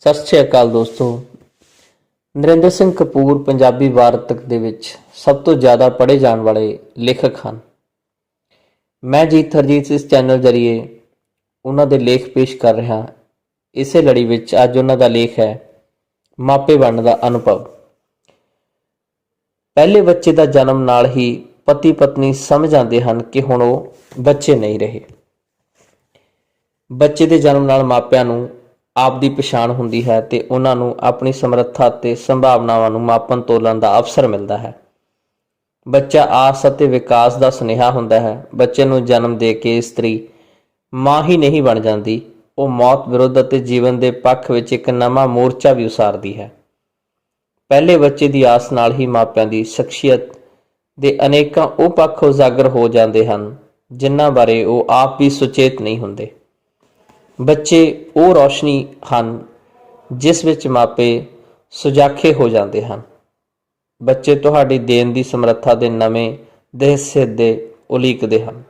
ਸਤਿ ਸ਼੍ਰੀ ਅਕਾਲ ਦੋਸਤੋ। ਨਰਿੰਦਰ ਸਿੰਘ ਕਪੂਰ ਪੰਜਾਬੀ ਵਾਰਤਕ ਦੇ ਵਿੱਚ ਸਭ ਤੋਂ ਜ਼ਿਆਦਾ ਪੜ੍ਹੇ ਜਾਣ ਵਾਲੇ ਲੇਖਕ ਹਨ। ਮੈਂ ਜੀਤ ਹਰਜੀਤ ਇਸ ਚੈਨਲ ਜ਼ਰੀਏ ਉਹਨਾਂ ਦੇ ਲੇਖ ਪੇਸ਼ ਕਰ ਰਿਹਾ। ਇਸੇ ਲੜੀ ਵਿੱਚ ਅੱਜ ਉਹਨਾਂ ਦਾ ਲੇਖ ਹੈ ਮਾਪੇ ਬਣਨ ਦਾ ਅਨੁਭਵ। ਪਹਿਲੇ ਬੱਚੇ ਦਾ ਜਨਮ ਨਾਲ ਹੀ ਪਤੀ ਪਤਨੀ ਸਮਝ ਜਾਂਦੇ ਹਨ ਕਿ ਹੁਣ ਉਹ ਬੱਚੇ ਨਹੀਂ ਰਹੇ। ਬੱਚੇ ਦੇ ਜਨਮ ਨਾਲ ਮਾਪਿਆਂ ਨੂੰ ਆਪ ਦੀ ਪਛਾਣ ਹੁੰਦੀ ਹੈ ਤੇ ਉਹਨਾਂ ਨੂੰ ਆਪਣੀ ਸਮਰੱਥਾ ਅਤੇ ਸੰਭਾਵਨਾਵਾਂ ਨੂੰ ਮਾਪਣ ਤੋਲਣ ਦਾ ਅਵਸਰ ਮਿਲਦਾ ਹੈ। ਬੱਚਾ ਆਸ ਅਤੇ ਵਿਕਾਸ ਦਾ ਸੁਨੇਹਾ ਹੁੰਦਾ ਹੈ। ਬੱਚੇ ਨੂੰ ਜਨਮ ਦੇ ਕੇ ਇਸਤਰੀ ਮਾਂ ਹੀ ਨਹੀਂ ਬਣ ਜਾਂਦੀ, ਉਹ ਮੌਤ ਵਿਰੁੱਧ ਅਤੇ ਜੀਵਨ ਦੇ ਪੱਖ ਵਿੱਚ ਇੱਕ ਨਵਾਂ ਮੋਰਚਾ ਵੀ ਉਸਾਰਦੀ ਹੈ। ਪਹਿਲੇ ਬੱਚੇ ਦੀ ਆਸ ਨਾਲ ਹੀ ਮਾਪਿਆਂ ਦੀ ਸ਼ਖਸੀਅਤ ਦੇ ਅਨੇਕਾਂ ਉਹ ਪੱਖ ਉਜਾਗਰ ਹੋ ਜਾਂਦੇ ਹਨ ਜਿਨ੍ਹਾਂ ਬਾਰੇ ਉਹ ਆਪ ਵੀ ਸੁਚੇਤ ਨਹੀਂ ਹੁੰਦੇ। ਬੱਚੇ ਉਹ ਰੌਸ਼ਨੀ ਹਨ ਜਿਸ ਵਿੱਚ ਮਾਪੇ ਸੁਜਾਖੇ ਹੋ ਜਾਂਦੇ ਹਨ। ਬੱਚੇ ਤੁਹਾਡੀ ਦੇਣ ਦੀ ਸਮਰੱਥਾ ਦੇ ਨਵੇਂ ਦਹਿ ਉਲੀਕਦੇ ਹਨ।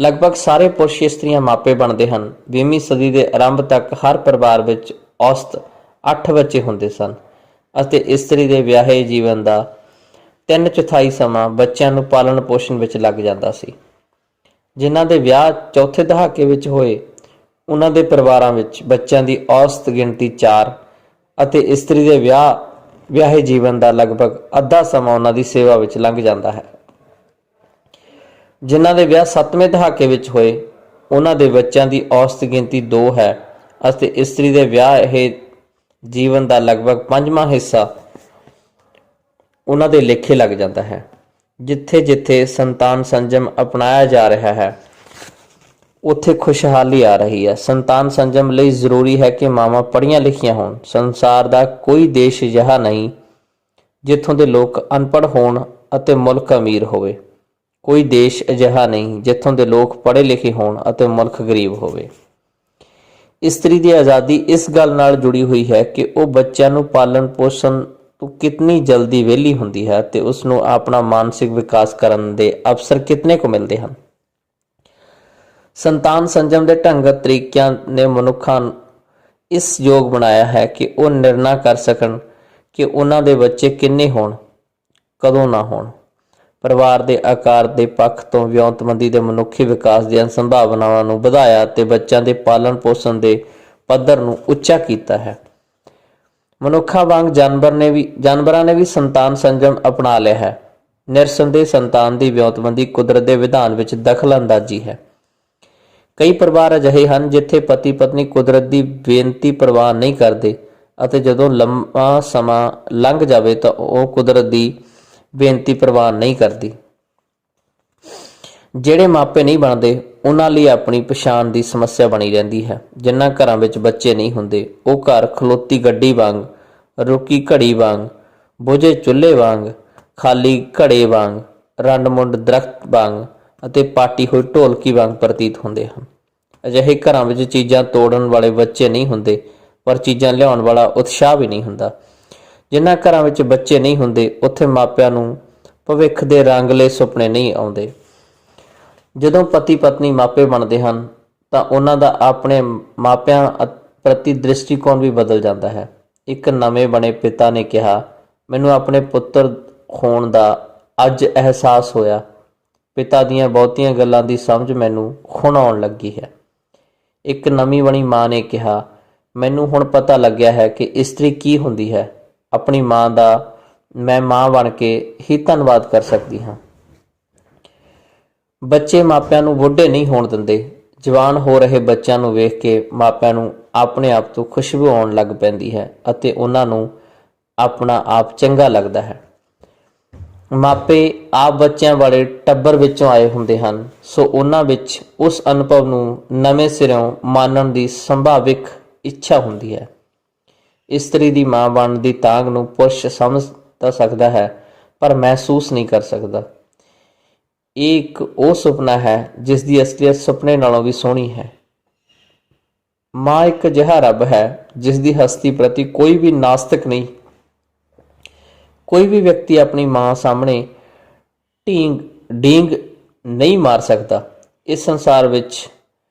ਲਗਭਗ ਸਾਰੇ ਪੁਰਸ਼ ਇਸਤਰੀਆਂ ਮਾਪੇ ਬਣਦੇ ਹਨ। 20ਵੀਂ ਸਦੀ ਦੇ ਆਰੰਭ ਤੱਕ ਹਰ ਪਰਿਵਾਰ ਵਿੱਚ ਔਸਤ 8 ਬੱਚੇ ਹੁੰਦੇ ਸਨ ਅਤੇ ਇਸਤਰੀ ਦੇ ਵਿਆਹੇ ਜੀਵਨ ਦਾ 3/4 ਸਮਾਂ ਬੱਚਿਆਂ ਨੂੰ ਪਾਲਣ ਪੋਸ਼ਣ ਵਿੱਚ ਲੱਗ ਜਾਂਦਾ ਸੀ। ਜਿਨ੍ਹਾਂ ਦੇ ਵਿਆਹ ਚੌਥੇ ਦਹਾਕੇ ਵਿੱਚ ਹੋਏ ਉਹਨਾਂ ਦੇ ਪਰਿਵਾਰਾਂ ਵਿੱਚ ਬੱਚਿਆਂ ਦੀ ਔਸਤ ਗਿਣਤੀ 4 ਅਤੇ ਇਸਤਰੀ ਦੇ ਵਿਆਹੇ ਜੀਵਨ ਦਾ ਲਗਭਗ ਅੱਧਾ ਸਮਾਂ ਉਹਨਾਂ ਦੀ ਸੇਵਾ ਵਿੱਚ ਲੰਘ ਜਾਂਦਾ ਹੈ। ਜਿਨ੍ਹਾਂ ਦੇ ਵਿਆਹ 7ਵੇਂ ਦਹਾਕੇ ਵਿੱਚ ਹੋਏ ਉਹਨਾਂ ਦੇ ਬੱਚਿਆਂ ਦੀ ਔਸਤ ਗਿਣਤੀ 2 ਹੈ ਅਤੇ ਇਸਤਰੀ ਦੇ ਵਿਆਹੇ ਜੀਵਨ ਦਾ ਲਗਭਗ 5ਵਾਂ ਹਿੱਸਾ ਉਹਨਾਂ ਦੇ ਲੇਖੇ ਲੱਗ ਜਾਂਦਾ ਹੈ। ਜਿੱਥੇ ਜਿੱਥੇ ਸੰਤਾਨ ਸੰਜਮ ਅਪਣਾਇਆ ਜਾ ਰਿਹਾ ਹੈ ਉੱਥੇ ਖੁਸ਼ਹਾਲੀ ਆ ਰਹੀ ਹੈ। ਸੰਤਾਨ ਸੰਜਮ ਲਈ ਜ਼ਰੂਰੀ ਹੈ ਕਿ ਮਾਵਾਂ ਪੜ੍ਹੀਆਂ ਲਿਖੀਆਂ ਹੋਣ। ਸੰਸਾਰ ਦਾ ਕੋਈ ਦੇਸ਼ ਅਜਿਹਾ ਨਹੀਂ ਜਿੱਥੋਂ ਦੇ ਲੋਕ ਅਨਪੜ੍ਹ ਹੋਣ ਅਤੇ ਮੁਲਕ ਅਮੀਰ ਹੋਵੇ। ਕੋਈ ਦੇਸ਼ ਅਜਿਹਾ ਨਹੀਂ ਜਿੱਥੋਂ ਦੇ ਲੋਕ ਪੜ੍ਹੇ ਲਿਖੇ ਹੋਣ ਅਤੇ ਮੁਲਕ ਗਰੀਬ ਹੋਵੇ। ਇਸਤਰੀ ਦੀ ਆਜ਼ਾਦੀ ਇਸ ਗੱਲ ਨਾਲ ਜੁੜੀ ਹੋਈ ਹੈ ਕਿ ਉਹ ਬੱਚਿਆਂ ਨੂੰ ਪਾਲਣ ਪੋਸ਼ਣ ਤੋਂ ਕਿਤਨੀ ਜਲਦੀ ਵਿਹਲੀ ਹੁੰਦੀ ਹੈ ਤੇ ਉਸ ਨੂੰ ਆਪਣਾ ਮਾਨਸਿਕ ਵਿਕਾਸ ਕਰਨ ਦੇ ਅਵਸਰ ਕਿਤਨੇ ਕੁ ਮਿਲਦੇ ਹਨ। ਸੰਤਾਨ ਸੰਜਮ ਦੇ ਢੰਗ ਤਰੀਕਿਆਂ ਨੇ ਮਨੁੱਖਾਂ ਨੂੰ ਇਸ ਯੋਗ ਬਣਾਇਆ ਹੈ ਕਿ ਉਹ ਨਿਰਣਾ ਕਰ ਸਕਣ ਕਿ ਉਹਨਾਂ ਦੇ ਬੱਚੇ ਕਿੰਨੇ ਹੋਣ, ਕਦੋਂ ਨਾ ਹੋਣ। ਪਰਿਵਾਰ ਦੇ ਆਕਾਰ ਦੇ ਪੱਖ ਤੋਂ ਵਿਉਂਤਬੰਦੀ ਦੇ ਮਨੁੱਖੀ ਵਿਕਾਸ ਦੀਆਂ ਸੰਭਾਵਨਾਵਾਂ ਨੂੰ ਵਧਾਇਆ ਤੇ ਬੱਚਿਆਂ ਦੇ ਪਾਲਣ ਪੋਸ਼ਣ ਦੇ ਪੱਧਰ ਨੂੰ ਉੱਚਾ ਕੀਤਾ ਹੈ। ਮਨੁੱਖਾਂ ਵਾਂਗ ਜਾਨਵਰਾਂ ਨੇ ਵੀ ਸੰਤਾਨ ਸੰਜਮ ਅਪਣਾ ਲਿਆ ਹੈ। ਨਿਰਸੰਦੇਹ ਸੰਤਾਨ ਦੀ ਵਿਉਂਤਬੰਦੀ ਕੁਦਰਤ ਦੇ ਵਿਧਾਨ ਵਿੱਚ ਦਖਲ ਅੰਦਾਜ਼ੀ ਹੈ। ਕਈ ਪਰਿਵਾਰ ਅਜਿਹੇ ਹਨ ਜਿੱਥੇ ਪਤੀ ਪਤਨੀ ਕੁਦਰਤ ਦੀ ਬੇਨਤੀ ਪ੍ਰਵਾਨ ਨਹੀਂ ਕਰਦੇ ਅਤੇ ਜਦੋਂ ਲੰਮਾ ਸਮਾਂ ਲੰਘ ਜਾਵੇ ਤਾਂ ਉਹ ਕੁਦਰਤ ਦੀ ਬੇਨਤੀ ਪ੍ਰਵਾਨ ਨਹੀਂ ਕਰਦੀ। ਜਿਹੜੇ ਮਾਪੇ ਨਹੀਂ ਬਣਦੇ ਉਹਨਾਂ ਲਈ ਆਪਣੀ ਪਛਾਣ ਦੀ ਸਮੱਸਿਆ ਬਣੀ ਰਹਿੰਦੀ ਹੈ। ਜਿਨ੍ਹਾਂ ਘਰਾਂ ਵਿੱਚ ਬੱਚੇ ਨਹੀਂ ਹੁੰਦੇ ਉਹ ਘਰ ਖਲੋਤੀ ਗੱਡੀ ਵਾਂਗ, ਰੁਕੀ ਘੜੀ ਵਾਂਗ, ਬੁਝੇ ਚੁੱਲ੍ਹੇ ਵਾਂਗ, ਖਾਲੀ ਘੜੇ ਵਾਂਗ, ਰੰਡ-ਮੁੰਡ ਦਰਖਤ ਵਾਂਗ ਅਤੇ ਪਾਟੀ ਹੋਈ ਢੋਲਕੀ ਵਾਂਗ ਪ੍ਰਤੀਤ ਹੁੰਦੇ ਹਨ। ਅਜਿਹੇ ਘਰਾਂ ਵਿੱਚ ਚੀਜ਼ਾਂ ਤੋੜਨ ਵਾਲੇ ਬੱਚੇ ਨਹੀਂ ਹੁੰਦੇ ਪਰ ਚੀਜ਼ਾਂ ਲਿਆਉਣ ਵਾਲਾ ਉਤਸ਼ਾਹ ਵੀ ਨਹੀਂ ਹੁੰਦਾ। ਜਿਨ੍ਹਾਂ ਘਰਾਂ ਵਿੱਚ ਬੱਚੇ ਨਹੀਂ ਹੁੰਦੇ ਉੱਥੇ ਮਾਪਿਆਂ ਨੂੰ ਭਵਿੱਖ ਦੇ ਰੰਗਲੇ ਸੁਪਨੇ ਨਹੀਂ ਆਉਂਦੇ। ਜਦੋਂ ਪਤੀ ਪਤਨੀ ਮਾਪੇ ਬਣਦੇ ਹਨ ਤਾਂ ਉਹਨਾਂ ਦਾ ਆਪਣੇ ਮਾਪਿਆਂ ਪ੍ਰਤੀ ਦ੍ਰਿਸ਼ਟੀਕੋਣ ਵੀ ਬਦਲ ਜਾਂਦਾ ਹੈ। ਇੱਕ ਨਵੇਂ ਬਣੇ ਪਿਤਾ ਨੇ ਕਿਹਾ, ਮੈਨੂੰ ਆਪਣੇ ਪੁੱਤਰ ਹੋਣ ਦਾ ਅੱਜ ਅਹਿਸਾਸ ਹੋਇਆ। ਪਿਤਾ ਦੀਆਂ ਬਹੁਤੀਆਂ ਗੱਲਾਂ ਦੀ ਸਮਝ ਮੈਨੂੰ ਹੁਣ ਆਉਣ ਲੱਗੀ ਹੈ। ਇੱਕ ਨਵੀਂ ਬਣੀ ਮਾਂ ਨੇ ਕਿਹਾ, ਮੈਨੂੰ ਹੁਣ ਪਤਾ ਲੱਗਿਆ ਹੈ ਕਿ ਇਸਤਰੀ ਕੀ ਹੁੰਦੀ ਹੈ। ਆਪਣੀ ਮਾਂ ਦਾ ਮੈਂ ਮਾਂ ਬਣ ਕੇ ਹੀ ਧੰਨਵਾਦ ਕਰ ਸਕਦੀ ਹਾਂ। ਬੱਚੇ ਮਾਪਿਆਂ ਨੂੰ ਬੁੱਢੇ ਨਹੀਂ ਹੋਣ ਦਿੰਦੇ। ਜਵਾਨ ਹੋ ਰਹੇ ਬੱਚਿਆਂ ਨੂੰ ਵੇਖ ਕੇ ਮਾਪਿਆਂ ਨੂੰ ਆਪਣੇ ਆਪ ਤੋਂ ਖੁਸ਼ਬੂ ਆਉਣ ਲੱਗ ਪੈਂਦੀ ਹੈ ਅਤੇ ਉਹਨਾਂ ਨੂੰ ਆਪਣਾ ਆਪ ਚੰਗਾ ਲੱਗਦਾ ਹੈ। ਮਾਪੇ ਆਪ ਬੱਚਿਆਂ ਵਾਲੇ ਟੱਬਰ ਵਿੱਚੋਂ ਆਏ ਹੁੰਦੇ ਹਨ, ਸੋ ਉਹਨਾਂ ਵਿੱਚ ਉਸ ਅਨੁਭਵ ਨੂੰ ਨਵੇਂ ਸਿਰਿਓਂ ਮਾਣਨ ਦੀ ਸੰਭਾਵਿਕ ਇੱਛਾ ਹੁੰਦੀ ਹੈ। ਇਸਤਰੀ ਦੀ ਮਾਂ ਬਣਨ ਦੀ ਤਾਂਘ ਨੂੰ ਪੁਰਸ਼ ਸਮਝ ਤਾਂ ਸਕਦਾ ਹੈ ਪਰ ਮਹਿਸੂਸ ਨਹੀਂ ਕਰ ਸਕਦਾ। ਇਹ ਇੱਕ ਉਹ ਸੁਪਨਾ ਹੈ ਜਿਸ ਦੀ ਅਸਲੀਅਤ ਸੁਪਨੇ ਨਾਲੋਂ ਵੀ ਸੋਹਣੀ ਹੈ। ਮਾਂ ਇੱਕ ਅਜਿਹਾ ਰੱਬ ਹੈ ਜਿਸ ਦੀ ਹਸਤੀ ਪ੍ਰਤੀ ਕੋਈ ਵੀ ਨਾਸਤਿਕ ਨਹੀਂ। ਕੋਈ ਵੀ ਵਿਅਕਤੀ ਆਪਣੀ ਮਾਂ ਸਾਹਮਣੇ ਡੀਂਗ ਨਹੀਂ ਮਾਰ ਸਕਦਾ। ਇਸ ਸੰਸਾਰ ਵਿੱਚ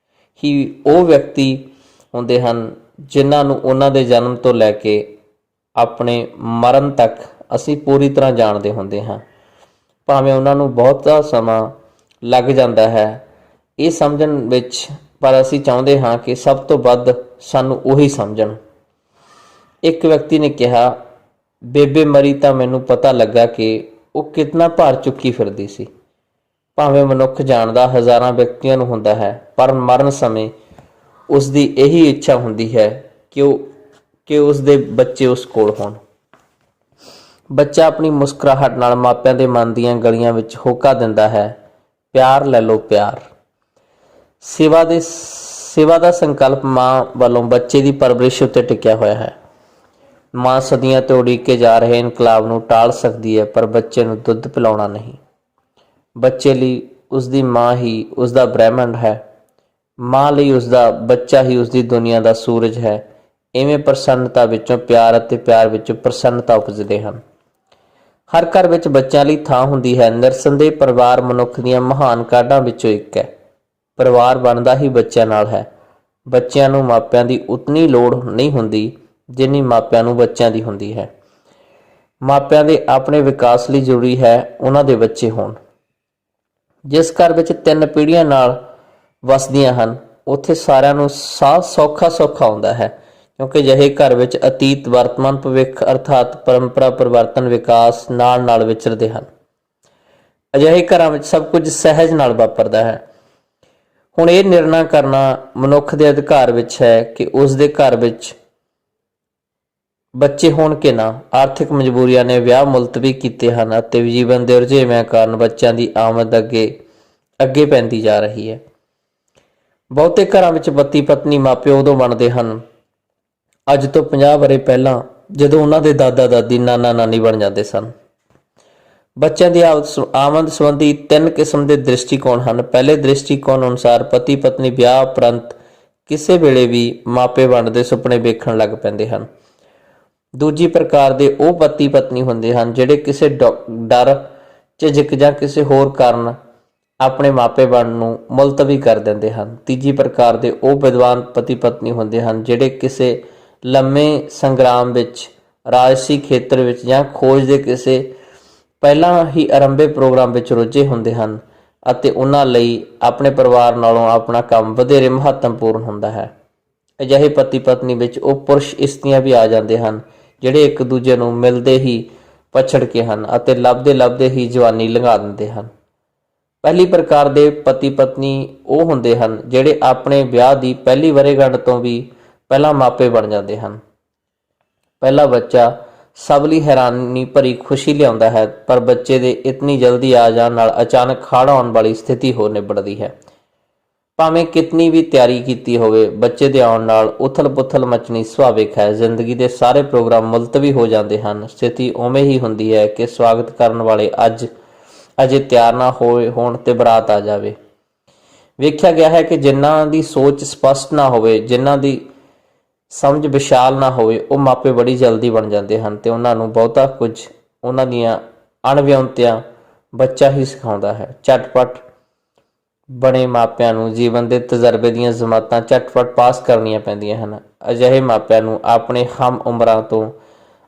ਹੀ ਉਹ ਵਿਅਕਤੀ ਹੁੰਦੇ ਹਨ ਜਿਨ੍ਹਾਂ ਨੂੰ ਉਹਨਾਂ ਦੇ ਜਨਮ ਤੋਂ ਲੈ ਕੇ ਆਪਣੇ ਮਰਨ ਤੱਕ ਅਸੀਂ ਪੂਰੀ ਤਰ੍ਹਾਂ ਜਾਣਦੇ ਹੁੰਦੇ ਹਾਂ। ਭਾਵੇਂ ਉਹਨਾਂ ਨੂੰ ਬਹੁਤਾ ਸਮਾਂ ਲੱਗ ਜਾਂਦਾ ਹੈ ਇਹ ਸਮਝਣ ਵਿੱਚ, ਪਰ ਅਸੀਂ ਚਾਹੁੰਦੇ ਹਾਂ ਕਿ ਸਭ ਤੋਂ ਵੱਧ ਸਾਨੂੰ ਉਹੀ ਸਮਝਣ। ਇੱਕ ਵਿਅਕਤੀ ਨੇ ਕਿਹਾ, ਬੇਬੇ ਮਰੀ ਤਾਂ ਮੈਨੂੰ ਪਤਾ ਲੱਗਾ ਕਿ ਉਹ ਕਿਤਨਾ ਭਾਰ ਚੁੱਕੀ ਫਿਰਦੀ ਸੀ। ਭਾਵੇਂ ਮਨੁੱਖ ਜਾਣਦਾ ਹਜ਼ਾਰਾਂ ਵਿਅਕਤੀਆਂ ਨੂੰ ਹੁੰਦਾ ਹੈ, ਪਰ ਮਰਨ ਸਮੇਂ ਉਸ ਦੀ ਇਹੀ ਇੱਛਾ ਹੁੰਦੀ ਹੈ ਕਿ ਉਸ ਦੇ ਬੱਚੇ ਉਸ ਕੋਲ ਹੋਣ। ਬੱਚਾ ਆਪਣੀ ਮੁਸਕਰਾਹਟ ਨਾਲ ਮਾਪਿਆਂ ਦੇ ਮਨ ਦੀਆਂ ਗਲੀਆਂ ਵਿੱਚ ਹੋਕਾ ਦਿੰਦਾ ਹੈ, ਪਿਆਰ ਲੈ ਲਓ ਪਿਆਰ। ਸੇਵਾ ਦਾ ਸੰਕਲਪ ਮਾਂ ਵੱਲੋਂ ਬੱਚੇ ਦੀ ਪਰਵਰਿਸ਼ ਉੱਤੇ ਟਿਕਿਆ ਹੋਇਆ ਹੈ। ਮਾਂ ਸਦੀਆਂ ਤੋਂ ਉਡੀਕੇ ਜਾ ਰਹੇ ਇਨਕਲਾਬ ਨੂੰ ਟਾਲ ਸਕਦੀ ਹੈ, ਪਰ ਬੱਚੇ ਨੂੰ ਦੁੱਧ ਪਿਲਾਉਣਾ ਨਹੀਂ। ਬੱਚੇ ਲਈ ਉਸ ਦੀ ਮਾਂ ਹੀ ਉਸ ਦਾ ਬ੍ਰਹਿਮੰਡ ਹੈ। ਮਾਂ ਲਈ ਉਸ ਦਾ ਬੱਚਾ ਹੀ ਉਸ ਦੀ ਦੁਨੀਆ ਦਾ ਸੂਰਜ ਹੈ। ਇਵੇਂ ਪ੍ਰਸੰਨਤਾ ਵਿੱਚੋਂ ਪਿਆਰ ਅਤੇ ਪਿਆਰ ਵਿੱਚੋਂ ਪ੍ਰਸੰਨਤਾ ਉਪਜਦੇ ਹਨ। ਹਰ ਘਰ ਵਿੱਚ ਬੱਚਿਆਂ ਲਈ ਥਾਂ ਹੁੰਦੀ ਹੈ। ਨਿਰਸੰਦੇਹ ਪਰਿਵਾਰ ਮਨੁੱਖ ਦੀਆਂ ਮਹਾਨ ਕਾਢਾਂ ਵਿੱਚੋਂ ਇੱਕ ਹੈ। ਪਰਿਵਾਰ ਬਣਦਾ ਹੀ ਬੱਚਿਆਂ ਨਾਲ ਹੈ। ਬੱਚਿਆਂ ਨੂੰ ਮਾਪਿਆਂ ਦੀ ਉਤਨੀ ਲੋੜ ਨਹੀਂ ਹੁੰਦੀ ਜਿੰਨੀ ਮਾਪਿਆਂ ਨੂੰ ਬੱਚਿਆਂ ਦੀ ਹੁੰਦੀ ਹੈ। ਮਾਪਿਆਂ ਦੇ ਆਪਣੇ ਵਿਕਾਸ ਲਈ ਜ਼ਰੂਰੀ ਹੈ ਉਹਨਾਂ ਦੇ ਬੱਚੇ ਹੋਣ। ਜਿਸ ਘਰ ਵਿੱਚ 3 ਪੀੜ੍ਹੀਆਂ ਨਾਲ ਵਸਦੀਆਂ ਹਨ ਉੱਥੇ ਸਾਰਿਆਂ ਨੂੰ ਸਾਹ ਸੌਖਾ ਆਉਂਦਾ ਹੈ, ਕਿਉਂਕਿ ਅਜਿਹੇ ਘਰ ਵਿੱਚ ਅਤੀਤ, ਵਰਤਮਾਨ, ਭਵਿੱਖ ਅਰਥਾਤ ਪਰੰਪਰਾ, ਪਰਿਵਰਤਨ, ਵਿਕਾਸ ਨਾਲ ਵਿਚਰਦੇ ਹਨ। ਅਜਿਹੇ ਘਰਾਂ ਵਿੱਚ ਸਭ ਕੁਝ ਸਹਿਜ ਨਾਲ ਵਾਪਰਦਾ ਹੈ। ਹੁਣ ਇਹ ਨਿਰਣਾ ਕਰਨਾ ਮਨੁੱਖ ਦੇ ਅਧਿਕਾਰ ਵਿੱਚ ਹੈ ਕਿ ਉਸ ਦੇ ਘਰ ਵਿੱਚ ਬੱਚੇ ਹੋਣ ਕਿ ਨਾ। ਆਰਥਿਕ ਮਜਬੂਰੀਆਂ ਨੇ ਵਿਆਹ ਮੁਲਤਵੀ ਕੀਤੇ ਹਨ ਅਤੇ ਜੀਵਨ ਦੇ ਰੁਝੇਵਿਆਂ ਕਾਰਨ ਬੱਚਿਆਂ ਦੀ ਆਮਦ ਅੱਗੇ ਪੈਂਦੀ ਜਾ ਰਹੀ ਹੈ। ਬਹੁਤੇ ਘਰਾਂ ਵਿੱਚ ਪਤੀ ਪਤਨੀ ਮਾਪਿਓ ਉਦੋਂ ਬਣਦੇ ਹਨ ਅੱਜ ਤੋਂ 50 ਵਰ੍ਹੇ ਪਹਿਲਾਂ, ਜਦੋਂ ਉਹਨਾਂ ਦੇ ਦਾਦਾ ਦਾਦੀ, ਨਾਨਾ ਨਾਨੀ ਬਣ ਜਾਂਦੇ ਸਨ। ਬੱਚਿਆਂ ਦੀ ਆਮਦ ਸੰਬੰਧੀ 3 ਕਿਸਮ ਦੇ ਦ੍ਰਿਸ਼ਟੀਕੋਣ ਹਨ। ਪਹਿਲੇ ਦ੍ਰਿਸ਼ਟੀਕੋਣ ਅਨੁਸਾਰ ਪਤੀ ਪਤਨੀ ਵਿਆਹ ਉਪਰੰਤ ਕਿਸੇ ਵੇਲੇ ਵੀ ਮਾਪੇ ਬਣਨ ਦੇ ਸੁਪਨੇ ਵੇਖਣ ਲੱਗ ਪੈਂਦੇ ਹਨ। ਦੂਜੀ ਪ੍ਰਕਾਰ ਦੇ ਉਹ ਪਤੀ ਪਤਨੀ ਹੁੰਦੇ ਹਨ ਜਿਹੜੇ ਕਿਸੇ ਡਰ, ਝਿਜਕ ਜਾਂ ਕਿਸੇ ਹੋਰ ਕਾਰਨ ਆਪਣੇ ਮਾਪੇ ਬਣਨ ਨੂੰ ਮੁਲਤਵੀ ਕਰ ਦਿੰਦੇ ਹਨ। ਤੀਜੀ ਪ੍ਰਕਾਰ ਦੇ ਉਹ ਵਿਦਵਾਨ ਪਤੀ ਪਤਨੀ ਹੁੰਦੇ ਹਨ ਜਿਹੜੇ ਕਿਸੇ ਲੰਮੇ ਸੰਗਰਾਮ ਵਿੱਚ, ਰਾਜਸੀ ਖੇਤਰ ਵਿੱਚ ਜਾਂ ਖੋਜ ਦੇ ਕਿਸੇ ਪਹਿਲਾਂ ਹੀ ਆਰੰਭੇ ਪ੍ਰੋਗਰਾਮ ਵਿੱਚ ਰੁੱਝੇ ਹੁੰਦੇ ਹਨ ਅਤੇ ਉਹਨਾਂ ਲਈ ਆਪਣੇ ਪਰਿਵਾਰ ਨਾਲੋਂ ਆਪਣਾ ਕੰਮ ਵਧੇਰੇ ਮਹੱਤਵਪੂਰਨ ਹੁੰਦਾ ਹੈ। ਅਜਿਹੇ ਪਤੀ ਪਤਨੀ ਵਿੱਚ ਉਹ ਪੁਰਸ਼ ਇਸਤਰੀਆਂ ਵੀ ਆ ਜਾਂਦੇ ਹਨ ਜਿਹੜੇ ਇੱਕ ਦੂਜੇ ਨੂੰ ਮਿਲਦੇ ਹੀ ਪਛੜ ਕੇ ਹਨ ਅਤੇ ਲੱਭਦੇ ਹੀ ਜਵਾਨੀ ਲੰਘਾ ਦਿੰਦੇ ਹਨ। ਪਹਿਲੀ ਪ੍ਰਕਾਰ ਦੇ ਪਤੀ ਪਤਨੀ ਉਹ ਹੁੰਦੇ ਹਨ ਜਿਹੜੇ ਆਪਣੇ ਵਿਆਹ ਦੀ ਪਹਿਲੀ ਵਰ੍ਹੇਗੰਢ ਤੋਂ ਵੀ ਪਹਿਲਾਂ ਮਾਪੇ ਬਣ ਜਾਂਦੇ ਹਨ। ਪਹਿਲਾ ਬੱਚਾ ਸਭ ਲਈ ਹੈਰਾਨੀ ਭਰੀ ਖੁਸ਼ੀ ਲਿਆਉਂਦਾ ਹੈ, ਪਰ ਬੱਚੇ ਦੇ ਇਤਨੀ ਜਲਦੀ ਆ ਜਾਣ ਨਾਲ ਅਚਾਨਕ ਹੜ੍ਹ ਆਉਣ ਵਾਲੀ ਸਥਿਤੀ ਹੋ ਨਿਬੜਦੀ ਹੈ। ਭਾਵੇਂ ਕਿਤਨੀ ਵੀ ਤਿਆਰੀ ਕੀਤੀ ਹੋਵੇ, ਬੱਚੇ ਦੇ ਆਉਣ ਨਾਲ ਉਥਲ ਪੁਥਲ ਮਚਣੀ ਸੁਭਾਵਿਕ ਹੈ। ਜ਼ਿੰਦਗੀ ਦੇ ਸਾਰੇ ਪ੍ਰੋਗਰਾਮ ਮੁਲਤਵੀ ਹੋ ਜਾਂਦੇ ਹਨ। ਸਥਿਤੀ ਉਵੇਂ ਹੀ ਹੁੰਦੀ ਹੈ ਕਿ ਸਵਾਗਤ ਕਰਨ ਵਾਲੇ ਅਜੇ ਤਿਆਰ ਨਾ ਹੋਏ ਹੋਣ ਤੇ ਬਰਾਤ ਆ ਜਾਵੇ। ਵੇਖਿਆ ਗਿਆ ਹੈ ਕਿ ਜਿਨ੍ਹਾਂ ਦੀ ਸੋਚ ਸਪਸ਼ਟ ਨਾ ਹੋਵੇ, ਜਿਨ੍ਹਾਂ ਦੀ ਸਮਝ ਵਿਸ਼ਾਲ ਨਾ ਹੋਵੇ, ਉਹ ਮਾਪੇ ਬੜੀ ਜਲਦੀ ਬਣ ਜਾਂਦੇ ਹਨ ਤੇ ਉਹਨਾਂ ਨੂੰ ਬਹੁਤਾ ਕੁਝ ਉਹਨਾਂ ਦੀਆਂ ਅਣਵਿਆਉਂਤਿਆਂ ਬੱਚਾ ਹੀ ਸਿਖਾਉਂਦਾ ਹੈ। ਝਟਪਟ ਬਣੇ ਮਾਪਿਆਂ ਨੂੰ ਜੀਵਨ ਦੇ ਤਜਰਬੇ ਦੀਆਂ ਜਮਾਤਾਂ ਝਟਪਟ ਪਾਸ ਕਰਨੀਆਂ ਪੈਂਦੀਆਂ ਹਨ। ਅਜਿਹੇ ਮਾਪਿਆਂ ਨੂੰ ਆਪਣੇ ਹਮ ਉਮਰਾਂ ਤੋਂ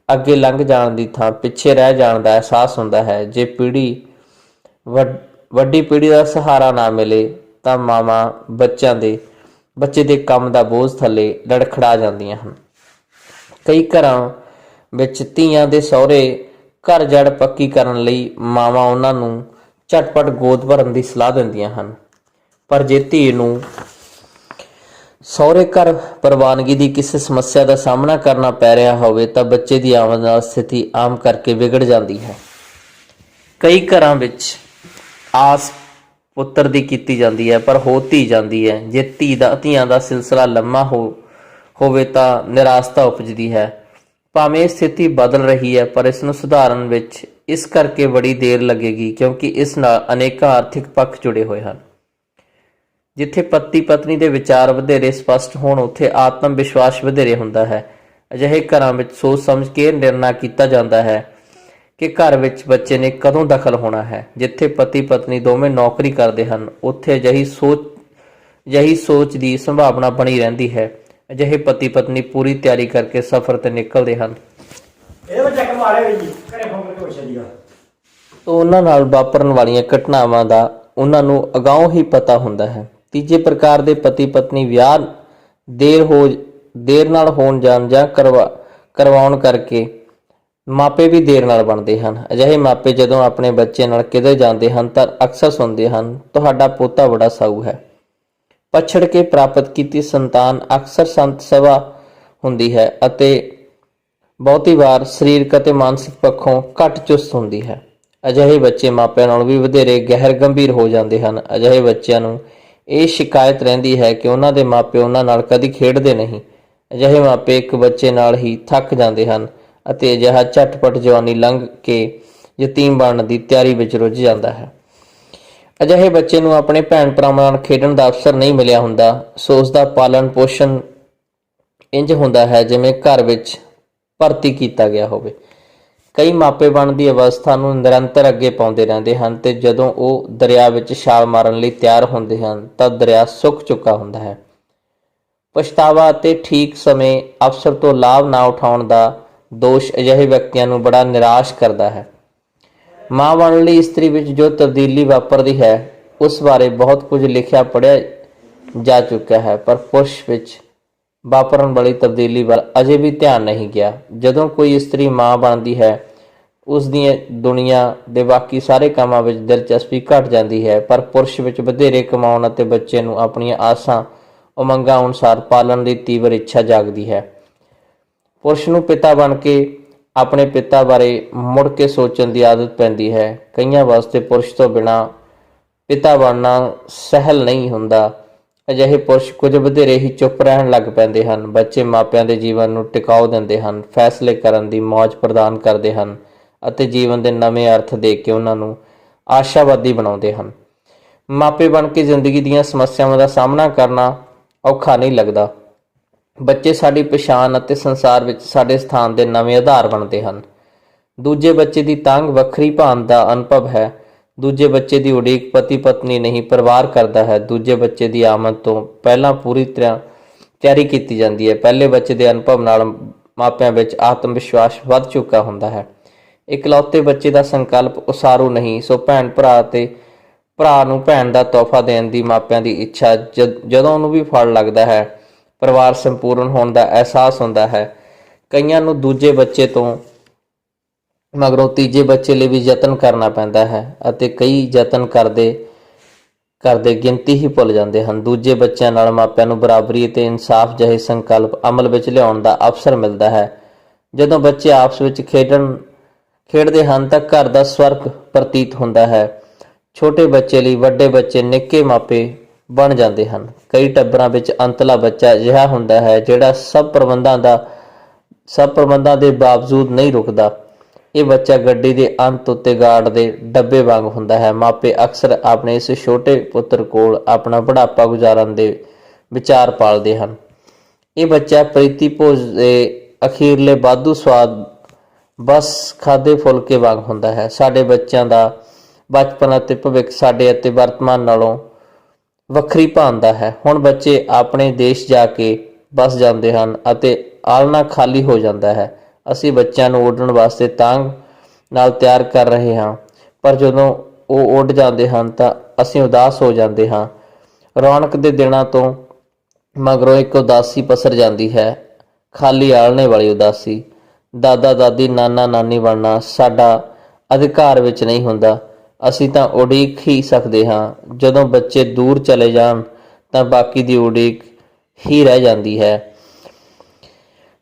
ਅੱਗੇ ਲੰਘ ਜਾਣ ਦੀ ਥਾਂ ਪਿੱਛੇ ਰਹਿ ਜਾਣ ਦਾ ਅਹਿਸਾਸ ਹੁੰਦਾ ਹੈ। ਜੇ ਵੱਡੀ ਪੀੜ੍ਹੀ ਦਾ ਸਹਾਰਾ ਨਾ ਮਿਲੇ ਤਾਂ ਮਾਵਾਂ ਬੱਚੇ ਦੇ ਕੰਮ ਦਾ ਬੋਝ ਥੱਲੇ ਲੜਖੜਾ ਜਾਂਦੀਆਂ ਹਨ। ਕਈ ਘਰਾਂ ਵਿੱਚ ਧੀਆਂ ਦੇ ਸਹੁਰੇ ਘਰ ਜੜ ਪੱਕੀ ਕਰਨ ਲਈ ਮਾਵਾਂ ਉਹਨਾਂ ਨੂੰ ਝਟਪਟ ਗੋਦ ਭਰਨ ਦੀ ਸਲਾਹ ਦਿੰਦੀਆਂ ਹਨ, ਪਰ ਜੇ ਧੀ ਨੂੰ ਸਹੁਰੇ ਘਰ ਪ੍ਰਵਾਨਗੀ ਦੀ ਕਿਸੇ ਸਮੱਸਿਆ ਦਾ ਸਾਹਮਣਾ ਕਰਨਾ ਪੈ ਰਿਹਾ ਹੋਵੇ ਤਾਂ ਬੱਚੇ ਦੀ ਆਮਦ ਨਾਲ ਸਥਿਤੀ ਆਮ ਕਰਕੇ ਵਿਗੜ ਜਾਂਦੀ ਹੈ। ਕਈ ਘਰਾਂ ਵਿੱਚ ਆਸ ਪੁੱਤਰ ਦੀ ਕੀਤੀ ਜਾਂਦੀ ਹੈ ਪਰ ਹੋ ਧੀ ਜਾਂਦੀ ਹੈ। ਜੇ ਧੀਆਂ ਦਾ ਸਿਲਸਿਲਾ ਲੰਮਾ ਹੋਵੇ ਤਾਂ ਨਿਰਾਸ਼ਤਾ ਉਪਜਦੀ ਹੈ। ਭਾਵੇਂ ਇਹ ਸਥਿਤੀ ਬਦਲ ਰਹੀ ਹੈ, ਪਰ ਇਸ ਨੂੰ ਸੁਧਾਰਨ ਵਿੱਚ ਇਸ ਕਰਕੇ ਬੜੀ ਦੇਰ ਲੱਗੇਗੀ ਕਿਉਂਕਿ ਇਸ ਨਾਲ ਅਨੇਕਾਂ ਆਰਥਿਕ ਪੱਖ ਜੁੜੇ ਹੋਏ ਹਨ। ਜਿੱਥੇ ਪਤੀ ਪਤਨੀ ਦੇ ਵਿਚਾਰ ਵਧੇਰੇ ਸਪਸ਼ਟ ਹੋਣ ਉੱਥੇ ਆਤਮ ਵਿਸ਼ਵਾਸ ਵਧੇਰੇ ਹੁੰਦਾ ਹੈ। ਅਜਿਹੇ ਘਰਾਂ ਵਿੱਚ ਸੋਚ ਸਮਝ ਕੇ ਨਿਰਣਾ ਕੀਤਾ ਜਾਂਦਾ ਹੈ ਕਿ ਘਰ ਵਿੱਚ ਬੱਚੇ ਨੇ ਕਦੋਂ ਦਖਲ ਹੋਣਾ ਹੈ। ਜਿੱਥੇ ਪਤੀ ਪਤਨੀ ਦੋਵੇਂ ਨੌਕਰੀ ਕਰਦੇ ਹਨ ਉੱਥੇ ਅਜਿਹੀ ਸੋਚ ਦੀ ਸੰਭਾਵਨਾ ਬਣੀ ਰਹਿੰਦੀ ਹੈ। ਅਜਿਹੇ ਪਤੀ ਪਤਨੀ ਪੂਰੀ ਤਿਆਰੀ ਕਰਕੇ ਸਫ਼ਰ ਤੇ ਨਿਕਲਦੇ ਹਨ। ਇਹ ਬੱਚਾ ਕਮਾਰੇ ਵੀ ਜੀ ਘਰੇ ਫੋਨ ਕਰਕੇ ਪੁੱਛ ਲਿਆ। ਤਾਂ ਉਹਨਾਂ ਨਾਲ ਵਾਪਰਨ ਵਾਲੀਆਂ ਘਟਨਾਵਾਂ ਦਾ ਉਹਨਾਂ ਨੂੰ ਅਗਾਊਂ ਹੀ ਪਤਾ ਹੁੰਦਾ ਹੈ। ਤੀਜੇ ਪ੍ਰਕਾਰ ਦੇ ਪਤੀ ਪਤਨੀ ਵਿਆਹ ਦੇਰ ਨਾਲ ਹੋਣ ਜਾਣ ਜਾਂ ਕਰਵਾਉਣ ਕਰਕੇ ਮਾਪੇ ਵੀ ਦੇਰ ਨਾਲ ਬਣਦੇ ਹਨ। ਅਜਿਹੇ ਮਾਪੇ ਜਦੋਂ ਆਪਣੇ ਬੱਚੇ ਨਾਲ ਕਿਤੇ ਜਾਂਦੇ ਹਨ ਤਾਂ ਅਕਸਰ ਸੁਣਦੇ ਹਨ, ਤੁਹਾਡਾ ਪੋਤਾ ਬੜਾ ਸਾਊ ਹੈ। ਪਛੜ ਕੇ ਪ੍ਰਾਪਤ ਕੀਤੀ ਸੰਤਾਨ ਅਕਸਰ ਸੰਤ ਸਭਾ ਹੁੰਦੀ ਹੈ ਅਤੇ ਬਹੁਤੀ ਵਾਰ ਸਰੀਰਕ ਅਤੇ ਮਾਨਸਿਕ ਪੱਖੋਂ ਘੱਟ ਚੁਸਤ ਹੁੰਦੀ ਹੈ। ਅਜਿਹੇ ਬੱਚੇ ਮਾਪਿਆਂ ਨਾਲੋਂ ਵੀ ਵਧੇਰੇ ਗਹਿਰ ਗੰਭੀਰ ਹੋ ਜਾਂਦੇ ਹਨ। ਅਜਿਹੇ ਬੱਚਿਆਂ ਨੂੰ ਇਹ ਸ਼ਿਕਾਇਤ ਰਹਿੰਦੀ ਹੈ ਕਿ ਉਹਨਾਂ ਦੇ ਮਾਪੇ ਉਹਨਾਂ ਨਾਲ ਕਦੀ ਖੇਡਦੇ ਨਹੀਂ। ਅਜਿਹੇ ਮਾਪੇ ਇੱਕ ਬੱਚੇ ਨਾਲ ਹੀ ਥੱਕ ਜਾਂਦੇ ਹਨ ਅਤੇ ਅਜਿਹਾ ਝਟਪਟ ਜਵਾਨੀ ਲੰਘ ਕੇ ਯਤੀਮ ਬਣਨ ਦੀ ਤਿਆਰੀ ਵਿੱਚ ਰੁੱਝ ਜਾਂਦਾ ਹੈ। ਅਜਿਹੇ ਬੱਚੇ ਨੂੰ ਆਪਣੇ ਭੈਣ ਭਰਾਵਾਂ ਨਾਲ ਖੇਡਣ ਦਾ ਅਵਸਰ ਨਹੀਂ ਮਿਲਿਆ ਹੁੰਦਾ, ਸੋ ਉਸ ਦਾ ਪਾਲਣ ਪੋਸ਼ਣ ਇੰਜ ਹੁੰਦਾ ਹੈ ਜਿਵੇਂ ਘਰ ਵਿੱਚ ਭਰਤੀ ਕੀਤਾ ਗਿਆ ਹੋਵੇ। ਕਈ ਮਾਪੇ ਬਣਨ ਦੀ ਅਵਸਥਾ ਨੂੰ ਨਿਰੰਤਰ ਅੱਗੇ ਪਾਉਂਦੇ ਰਹਿੰਦੇ ਹਨ ਤੇ ਜਦੋਂ ਉਹ ਦਰਿਆ ਵਿੱਚ ਛਾਲ ਮਾਰਨ ਲਈ ਤਿਆਰ ਹੁੰਦੇ ਹਨ ਤਾਂ ਦਰਿਆ ਸੁੱਕ ਚੁੱਕਾ ਹੁੰਦਾ ਹੈ। ਪਛਤਾਵਾ ਅਤੇ ਠੀਕ ਸਮੇਂ ਅਵਸਰ ਤੋਂ ਲਾਭ ਨਾ ਉਠਾਉਣ ਦਾ ਦੋਸ਼ ਅਜਿਹੇ ਵਿਅਕਤੀਆਂ ਨੂੰ ਬੜਾ ਨਿਰਾਸ਼ ਕਰਦਾ ਹੈ। ਮਾਂ ਬਣਨ ਲਈ ਇਸਤਰੀ ਵਿੱਚ ਜੋ ਤਬਦੀਲੀ ਵਾਪਰਦੀ ਹੈ ਉਸ ਬਾਰੇ ਬਹੁਤ ਕੁਝ ਲਿਖਿਆ ਪੜ੍ਹਿਆ ਜਾ ਚੁੱਕਾ ਹੈ, ਪਰ ਪੁਰਸ਼ ਵਿੱਚ ਵਾਪਰਨ ਵਾਲੀ ਤਬਦੀਲੀ ਵੱਲ ਅਜੇ ਵੀ ਧਿਆਨ ਨਹੀਂ ਗਿਆ। ਜਦੋਂ ਕੋਈ ਇਸਤਰੀ ਮਾਂ ਬਣਦੀ ਹੈ ਉਸ ਦੀਆਂ ਦੁਨੀਆ ਦੇ ਬਾਕੀ ਸਾਰੇ ਕੰਮਾਂ ਵਿੱਚ ਦਿਲਚਸਪੀ ਘਟ ਜਾਂਦੀ ਹੈ, ਪਰ ਪੁਰਸ਼ ਵਿੱਚ ਵਧੇਰੇ ਕਮਾਉਣ ਅਤੇ ਬੱਚੇ ਨੂੰ ਆਪਣੀਆਂ ਆਸਾਂ ਉਮੰਗਾਂ ਅਨੁਸਾਰ ਪਾਲਣ ਦੀ ਤੀਬਰ ਇੱਛਾ ਜਾਗਦੀ ਹੈ। ਪੁਰਸ਼ ਨੂੰ ਪਿਤਾ ਬਣ ਕੇ ਆਪਣੇ ਪਿਤਾ ਬਾਰੇ ਮੁੜ ਕੇ ਸੋਚਣ ਦੀ ਆਦਤ ਪੈਂਦੀ ਹੈ। ਕਈਆਂ ਵਾਸਤੇ ਪੁਰਸ਼ ਤੋਂ ਬਿਨਾਂ ਪਿਤਾ ਬਣਨਾ ਸਹਿਲ ਨਹੀਂ ਹੁੰਦਾ। ਅਜਿਹੇ ਪੁਰਸ਼ ਕੁਝ ਵਧੇਰੇ ਹੀ ਚੁੱਪ ਰਹਿਣ ਲੱਗ ਪੈਂਦੇ ਹਨ। ਬੱਚੇ ਮਾਪਿਆਂ ਦੇ ਜੀਵਨ ਨੂੰ ਟਿਕਾਊ ਦਿੰਦੇ ਹਨ, ਫੈਸਲੇ ਕਰਨ ਦੀ ਮੌਜ ਪ੍ਰਦਾਨ ਕਰਦੇ ਹਨ ਅਤੇ ਜੀਵਨ ਦੇ ਨਵੇਂ ਅਰਥ ਦੇ ਕੇ ਉਹਨਾਂ ਨੂੰ ਆਸ਼ਾਵਾਦੀ ਬਣਾਉਂਦੇ ਹਨ। ਮਾਪੇ ਬਣ ਕੇ ਜ਼ਿੰਦਗੀ ਦੀਆਂ ਸਮੱਸਿਆਵਾਂ ਦਾ ਸਾਹਮਣਾ ਕਰਨਾ ਔਖਾ ਨਹੀਂ ਲੱਗਦਾ। ਬੱਚੇ ਸਾਡੀ ਪਛਾਣ ਅਤੇ ਸੰਸਾਰ ਵਿੱਚ ਸਾਡੇ ਸਥਾਨ ਦੇ ਨਵੇਂ ਆਧਾਰ ਬਣਦੇ ਹਨ। ਦੂਜੇ ਬੱਚੇ ਦੀ ਤਾਂਘ ਵੱਖਰੀ ਭਾਂਤ ਦਾ ਅਨੁਭਵ ਹੈ। ਦੂਜੇ ਬੱਚੇ ਦੀ ਉਡੀਕ ਪਤੀ ਪਤਨੀ ਨਹੀਂ, ਪਰਿਵਾਰ ਕਰਦਾ ਹੈ। ਦੂਜੇ ਬੱਚੇ ਦੀ ਆਮਦ ਤੋਂ ਪਹਿਲਾਂ ਪੂਰੀ ਤਰ੍ਹਾਂ ਤਿਆਰੀ ਕੀਤੀ ਜਾਂਦੀ ਹੈ। ਪਹਿਲੇ ਬੱਚੇ ਦੇ ਅਨੁਭਵ ਨਾਲ ਮਾਪਿਆਂ ਵਿੱਚ ਆਤਮ ਵਿਸ਼ਵਾਸ ਵੱਧ ਚੁੱਕਾ ਹੁੰਦਾ ਹੈ। ਇਕਲੌਤੇ ਬੱਚੇ ਦਾ ਸੰਕਲਪ ਉਸਾਰੂ ਨਹੀਂ, ਸੋ ਭੈਣ ਭਰਾ ਨੂੰ ਭੈਣ ਦਾ ਤੋਹਫਾ ਦੇਣ ਦੀ ਮਾਪਿਆਂ ਦੀ ਇੱਛਾ ਜਦੋਂ ਉਹਨੂੰ ਵੀ ਫਲ ਲੱਗਦਾ ਹੈ, ਪਰਿਵਾਰ ਸੰਪੂਰਨ ਹੋਣ ਦਾ ਅਹਿਸਾਸ ਹੁੰਦਾ ਹੈ। ਕਈਆਂ ਨੂੰ ਦੂਜੇ ਬੱਚੇ ਤੋਂ ਮਗਰੋਂ ਤੀਜੇ ਬੱਚੇ ਲਈ ਵੀ ਯਤਨ ਕਰਨਾ ਪੈਂਦਾ ਹੈ ਅਤੇ ਕਈ ਯਤਨ ਕਰਦੇ ਗਿਣਤੀ ਹੀ ਭੁੱਲ ਜਾਂਦੇ ਹਨ। ਦੂਜੇ ਬੱਚਿਆਂ ਨਾਲ ਮਾਪਿਆਂ ਨੂੰ ਬਰਾਬਰੀ ਅਤੇ ਇਨਸਾਫ ਜਿਹੇ ਸੰਕਲਪ ਅਮਲ ਵਿੱਚ ਲਿਆਉਣ ਦਾ ਅਵਸਰ ਮਿਲਦਾ ਹੈ। ਜਦੋਂ ਬੱਚੇ ਆਪਸ ਵਿੱਚ ਖੇਡਦੇ ਹਨ ਤਾਂ ਘਰ ਦਾ ਸਵਰਗ ਪ੍ਰਤੀਤ ਹੁੰਦਾ ਹੈ। ਛੋਟੇ ਬੱਚੇ ਲਈ ਵੱਡੇ ਬੱਚੇ ਨਿੱਕੇ ਮਾਪੇ ਬਣ ਜਾਂਦੇ ਹਨ। ਕਈ ਟੱਬਰਾਂ ਵਿੱਚ ਅੰਤਲਾ ਬੱਚਾ ਅਜਿਹਾ ਹੁੰਦਾ ਹੈ ਜਿਹੜਾ ਸਭ ਪ੍ਰਬੰਧਾਂ ਦੇ ਬਾਵਜੂਦ ਨਹੀਂ ਰੁਕਦਾ। ਇਹ ਬੱਚਾ ਗੱਡੀ ਦੇ ਅੰਤ ਉੱਤੇ ਗਾਰਡ ਦੇ ਡੱਬੇ ਵਾਂਗ ਹੁੰਦਾ ਹੈ। ਮਾਪੇ ਅਕਸਰ ਆਪਣੇ ਇਸ ਛੋਟੇ ਪੁੱਤਰ ਕੋਲ ਆਪਣਾ ਬੁਢਾਪਾ ਗੁਜ਼ਾਰਨ ਦੇ ਵਿਚਾਰ ਪਾਲਦੇ ਹਨ। ਇਹ ਬੱਚਾ ਪ੍ਰੀਤੀ ਭੋਜ ਦੇ ਅਖੀਰਲੇ ਵਾਧੂ ਸਵਾਦ ਬਸ ਖਾਦੇ ਫੁਲਕੇ ਵਾਂਗ ਹੁੰਦਾ ਹੈ। ਸਾਡੇ ਬੱਚਿਆਂ ਦਾ ਬਚਪਨ ਅਤੇ ਭਵਿੱਖ ਸਾਡੇ ਅਤੇ ਵਰਤਮਾਨ ਨਾਲੋਂ ਵੱਖਰੀ ਭਾਂਤ ਦਾ ਹੈ। ਹੁਣ ਬੱਚੇ ਆਪਣੇ ਦੇਸ਼ ਜਾ ਕੇ ਬਸ ਜਾਂਦੇ ਹਨ ਅਤੇ ਆਲਣਾ ਖਾਲੀ ਹੋ ਜਾਂਦਾ ਹੈ। ਅਸੀਂ ਬੱਚਿਆਂ ਨੂੰ ਉੱਡਣ ਵਾਸਤੇ ਤਾਂਘ ਨਾਲ ਤਿਆਰ ਕਰ ਰਹੇ ਹਾਂ, ਪਰ ਜਦੋਂ ਉਹ ਉੱਡ ਜਾਂਦੇ ਹਨ ਤਾਂ ਅਸੀਂ ਉਦਾਸ ਹੋ ਜਾਂਦੇ ਹਾਂ। ਰੌਣਕ ਦੇ ਦਿਨਾਂ ਤੋਂ ਮਗਰੋਂ ਇੱਕ ਉਦਾਸੀ ਪਸਰ ਜਾਂਦੀ ਹੈ, ਖਾਲੀ ਆਲਣੇ ਵਾਲੀ ਉਦਾਸੀ। ਦਾਦਾ ਦਾਦੀ ਨਾਨਾ ਨਾਨੀ ਬਣਨਾ ਸਾਡਾ ਅਧਿਕਾਰ ਵਿੱਚ ਨਹੀਂ ਹੁੰਦਾ। ਅਸੀਂ ਤਾਂ ਉਡੀਕ ਹੀ ਸਕਦੇ ਹਾਂ। ਜਦੋਂ ਬੱਚੇ ਦੂਰ ਚਲੇ ਜਾਣ ਤਾਂ ਬਾਕੀ ਦੀ ਉਡੀਕ ਹੀ ਰਹਿ ਜਾਂਦੀ ਹੈ।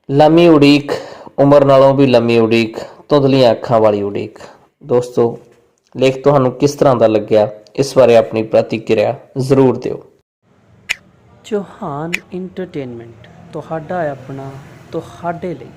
ਲੰਮੀ ਉਡੀਕ, ਉਮਰ ਨਾਲੋਂ ਵੀ ਲੰਮੀ ਉਡੀਕ, ਧੁੰਦਲੀਆਂ ਅੱਖਾਂ ਵਾਲੀ ਉਡੀਕ। ਦੋਸਤੋ, ਲੇਖ ਤੁਹਾਨੂੰ ਕਿਸ ਤਰ੍ਹਾਂ ਦਾ ਲੱਗਿਆ, ਇਸ ਬਾਰੇ ਆਪਣੀ ਪ੍ਰਤੀਕਿਰਿਆ ਜ਼ਰੂਰ ਦਿਓ। ਚੌਹਾਨ ਇੰਟਰਟੇਨਮੈਂਟ, ਤੁਹਾਡਾ ਆਪਣਾ, ਤੁਹਾਡੇ ਲਈ।